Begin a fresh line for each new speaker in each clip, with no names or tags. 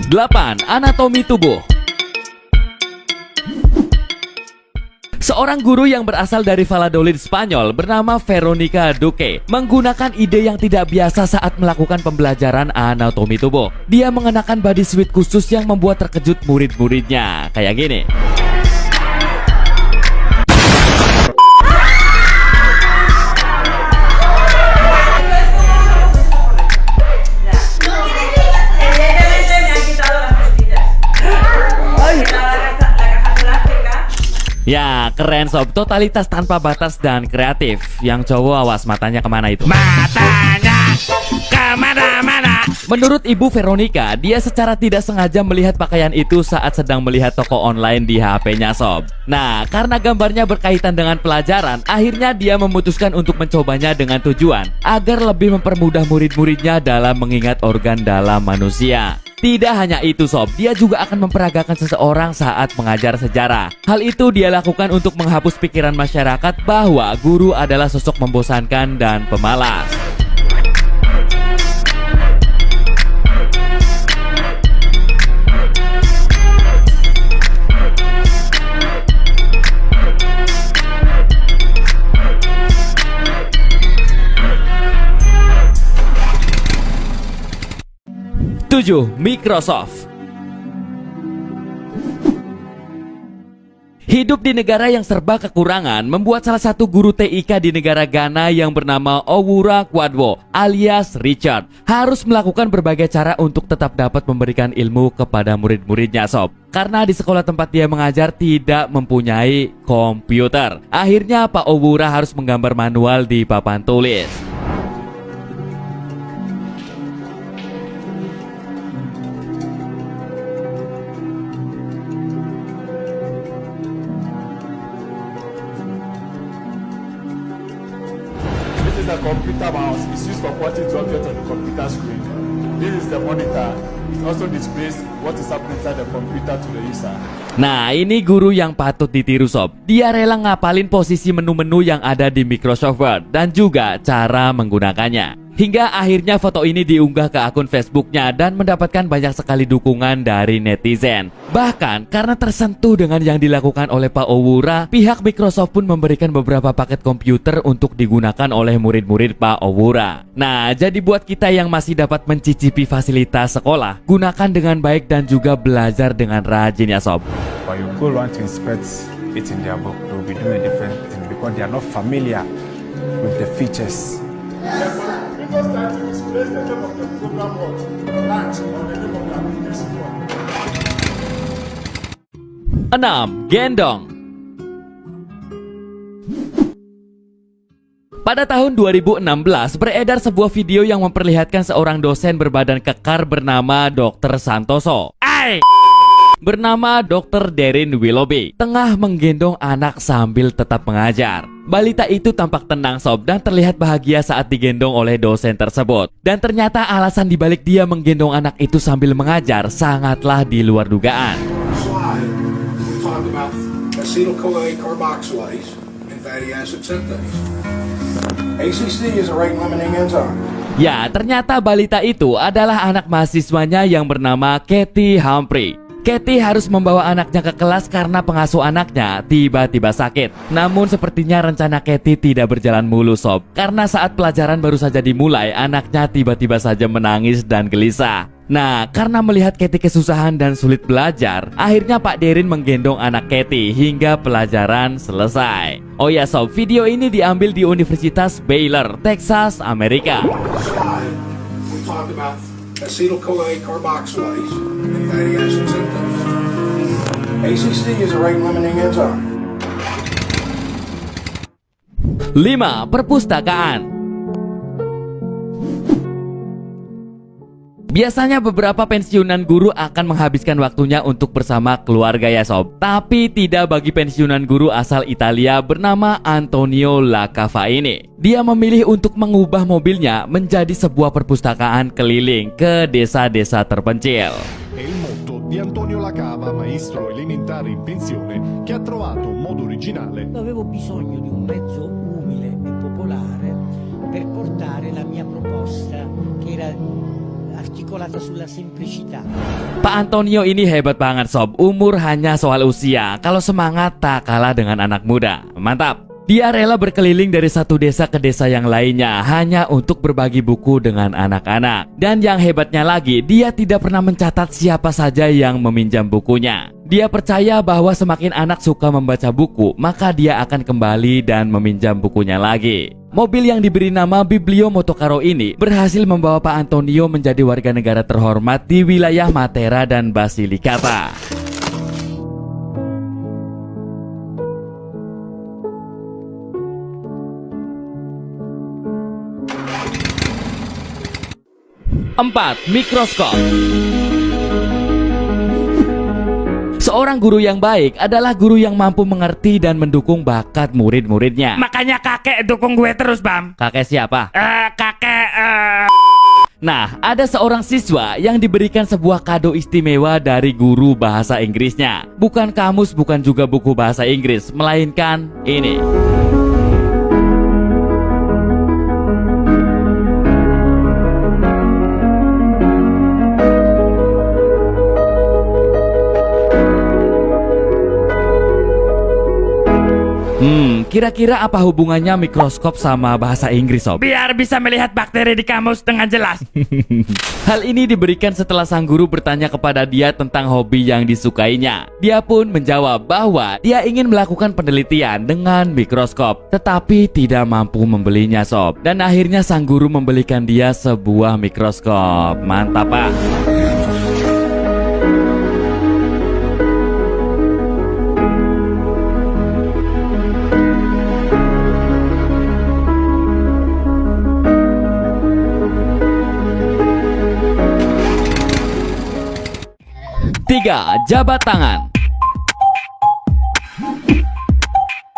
8. Anatomi tubuh. Seorang guru yang berasal dari Valladolid, Spanyol bernama Veronica Duque menggunakan ide yang tidak biasa saat melakukan pembelajaran anatomi tubuh. Dia mengenakan body suit khusus yang membuat terkejut murid-muridnya. Kayak gini. Ya, keren sob, totalitas tanpa batas dan kreatif. Yang cowok awas matanya kemana itu? Matanya kemana-mana. Menurut Ibu Veronica, dia secara tidak sengaja melihat pakaian itu saat sedang melihat toko online di HP-nya sob. Nah, karena gambarnya berkaitan dengan pelajaran, akhirnya dia memutuskan untuk mencobanya dengan tujuan agar lebih mempermudah murid-muridnya dalam mengingat organ dalam manusia. Tidak hanya itu sob, dia juga akan memperagakan seseorang saat mengajar sejarah. Hal itu dia lakukan untuk menghapus pikiran masyarakat bahwa guru adalah sosok membosankan dan pemalas. Microsoft. Hidup di negara yang serba kekurangan membuat salah satu guru TIK di negara Ghana yang bernama Owura Kwadwo alias Richard harus melakukan berbagai cara untuk tetap dapat memberikan ilmu kepada murid-muridnya sob. Karena di sekolah tempat dia mengajar tidak mempunyai komputer. Akhirnya Pak Owura harus menggambar manual di papan tulis.
The computer mouse is used for pointing to objects on the computer screen. This is the monitor. It also displays what is happening inside the computer to the user.
Nah, ini guru yang patut ditiru sob. Dia rela ngapalin posisi menu-menu yang ada di Microsoft Word dan juga cara menggunakannya. Hingga akhirnya foto ini diunggah ke akun Facebooknya dan mendapatkan banyak sekali dukungan dari netizen. Bahkan karena tersentuh dengan yang dilakukan oleh Pak Owura, pihak Microsoft pun memberikan beberapa paket komputer untuk digunakan oleh murid-murid Pak Owura. Nah, jadi buat kita yang masih dapat mencicipi fasilitas sekolah, gunakan dengan baik dan juga belajar dengan rajin ya sob.
But you go around to inspect it in their book, they will be doing a different thing because they are not familiar with the features.
Windows 30 displays the name of the program what? Launch or the name of the application what?
6. Gendong. Pada tahun 2016 beredar sebuah video yang memperlihatkan seorang dosen berbadan kekar bernama Dr. Santoso bernama Dr. Darren Willoughby tengah menggendong anak sambil tetap mengajar. Balita itu tampak tenang sob dan terlihat bahagia saat digendong oleh dosen tersebut. Dan ternyata alasan dibalik dia menggendong anak itu sambil mengajar sangatlah di luar dugaan.
Slide, we talked about acetyl-CoA carboxylase and fatty acid synthase. ACC is a rate-limiting enzyme.
Ya, ternyata balita itu adalah anak mahasiswanya yang bernama Katie Humphrey. Katie harus membawa anaknya ke kelas karena pengasuh anaknya tiba-tiba sakit. Namun sepertinya rencana Katie tidak berjalan mulus sob. Karena saat pelajaran baru saja dimulai, anaknya tiba-tiba saja menangis dan gelisah. Nah, karena melihat Katie kesusahan dan sulit belajar, akhirnya Pak Darren menggendong anak Katie hingga pelajaran selesai. Oh ya sob, video ini diambil di Universitas Baylor, Texas, Amerika.
Slide, we talked about acetyl-CoA carboxylase and fatty acid synthase. ACC is a rate-limiting enzyme.
5. Perpustakaan. Biasanya beberapa pensiunan guru akan menghabiskan waktunya untuk bersama keluarga ya sob. Tapi tidak bagi pensiunan guru asal Italia bernama Antonio Lacava ini. Dia memilih untuk mengubah mobilnya menjadi sebuah perpustakaan keliling ke desa-desa terpencil.
È il motto di Antonio Lacava, maestro elementare in pensione, che ha trovato un modo originale.
Avevo bisogno di un mezzo umile e popolare per portare la mia proposta, che era articolata sulla semplicità.
Pak Antonio ini hebat banget sob. Umur hanya soal usia, kalau semangat tak kalah dengan anak muda. Mantap. Dia rela berkeliling dari satu desa ke desa yang lainnya hanya untuk berbagi buku dengan anak-anak. Dan yang hebatnya lagi, dia tidak pernah mencatat siapa saja yang meminjam bukunya. Dia percaya bahwa semakin anak suka membaca buku, maka dia akan kembali dan meminjam bukunya lagi. Mobil yang diberi nama Biblio Motokaro ini berhasil membawa Pak Antonio menjadi warga negara terhormat di wilayah Matera dan Basilicata. Empat, mikroskop. Seorang guru yang baik adalah guru yang mampu mengerti dan mendukung bakat murid-muridnya.
Makanya kakek dukung gue terus, Bam.
Kakek siapa?
Kakek,
Nah, ada seorang siswa yang diberikan sebuah kado istimewa dari guru bahasa Inggrisnya. Bukan kamus, bukan juga buku bahasa Inggris, melainkan ini. Kira-kira apa hubungannya mikroskop sama bahasa Inggris, Sob?
biar bisa melihat bakteri di kamus dengan jelas.
Hal ini diberikan setelah sang guru bertanya kepada dia tentang hobi yang disukainya. Dia pun menjawab bahwa dia ingin melakukan penelitian dengan mikroskop, tetapi tidak mampu membelinya, Sob. Dan akhirnya sang guru membelikan dia sebuah mikroskop. Mantap, Pak. Tiga, jabat tangan.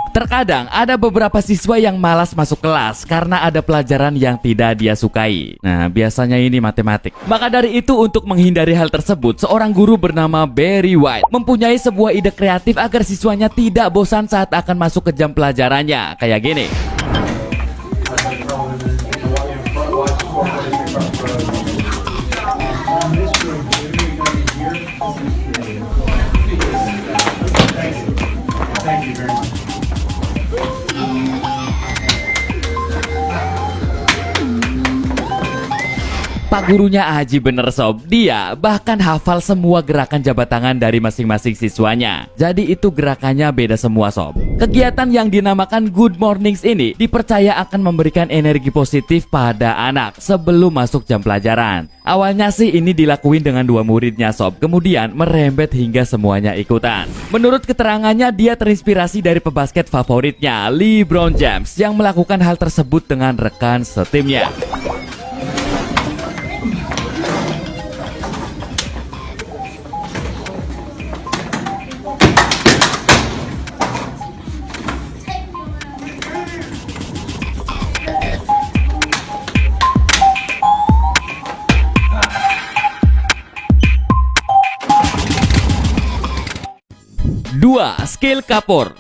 Terkadang ada beberapa siswa yang malas masuk kelas karena ada pelajaran yang tidak dia sukai. Nah, biasanya ini matematik. Maka dari itu, untuk menghindari hal tersebut, seorang guru bernama Barry White mempunyai sebuah ide kreatif agar siswanya tidak bosan saat akan masuk ke jam pelajarannya. Kayak gini. Pak gurunya Aji bener, Sob. Dia bahkan hafal semua gerakan jabat tangan dari masing-masing siswanya. Jadi itu gerakannya beda semua, Sob. Kegiatan yang dinamakan Good Mornings ini dipercaya akan memberikan energi positif pada anak sebelum masuk jam pelajaran. Awalnya sih ini dilakuin dengan dua muridnya, Sob. Kemudian merembet hingga semuanya ikutan. Menurut keterangannya, dia terinspirasi dari pebasket favoritnya, LeBron James, yang melakukan hal tersebut dengan rekan setimnya. Dua, skill kapur.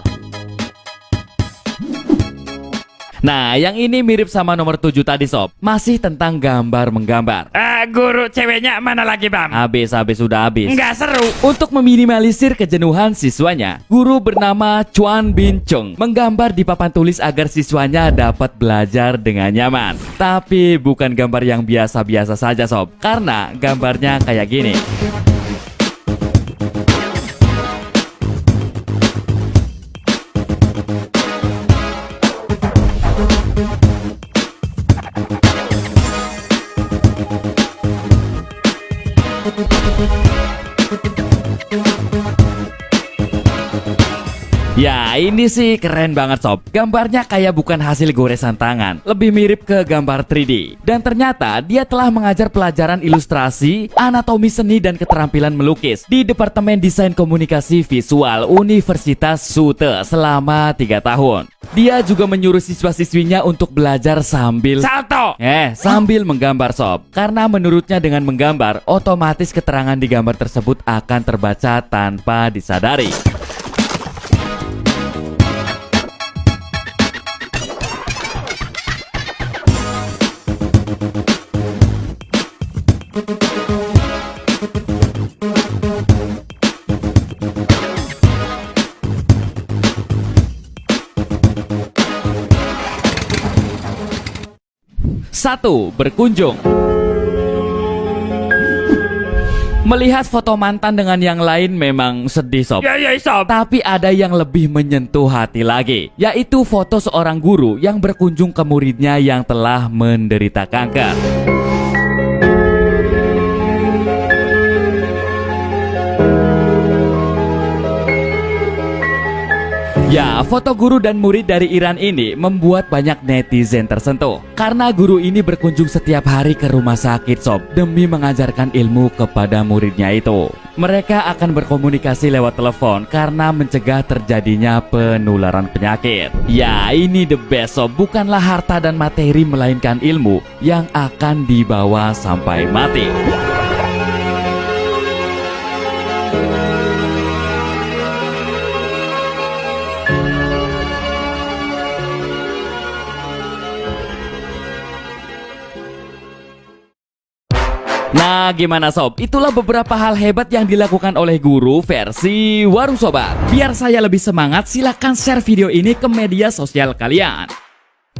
Nah, yang ini mirip sama nomor 7 tadi, Sob. Masih tentang gambar menggambar.
Guru ceweknya mana lagi, Bam?
Habis sudah habis.
Nggak seru.
Untuk meminimalisir kejenuhan siswanya, guru bernama Chuan Bin Chung menggambar di papan tulis agar siswanya dapat belajar dengan nyaman. Tapi bukan gambar yang biasa-biasa saja, Sob. Karena gambarnya kayak gini. Ya, ini sih keren banget, Sob. Gambarnya kayak bukan hasil goresan tangan, lebih mirip ke gambar 3D. Dan ternyata dia telah mengajar pelajaran ilustrasi, anatomi seni dan keterampilan melukis di Departemen Desain Komunikasi Visual Universitas Sute selama 3 tahun. Dia juga menyuruh siswa-siswinya untuk belajar sambil
Salto.
sambil menggambar, Sob. Karena menurutnya dengan menggambar, otomatis keterangan di gambar tersebut akan terbaca tanpa disadari. 1. Berkunjung. Melihat foto mantan dengan yang lain memang sedih sob.
Ya sob.
Tapi ada yang lebih menyentuh hati lagi, yaitu foto seorang guru yang berkunjung ke muridnya yang telah menderita kanker. Ya, foto guru dan murid dari Iran ini membuat banyak netizen tersentuh. Karena guru ini berkunjung setiap hari ke rumah sakit sob demi mengajarkan ilmu kepada muridnya itu. Mereka akan berkomunikasi lewat telepon karena mencegah terjadinya penularan penyakit. Ya, ini the best sob, bukanlah harta dan materi melainkan ilmu yang akan dibawa sampai mati. Nah, gimana sob? Itulah beberapa hal hebat yang dilakukan oleh guru versi Warung Sobat. Biar saya lebih semangat, silahkan share video ini ke media sosial kalian.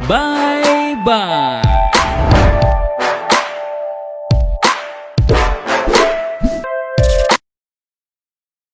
Bye-bye.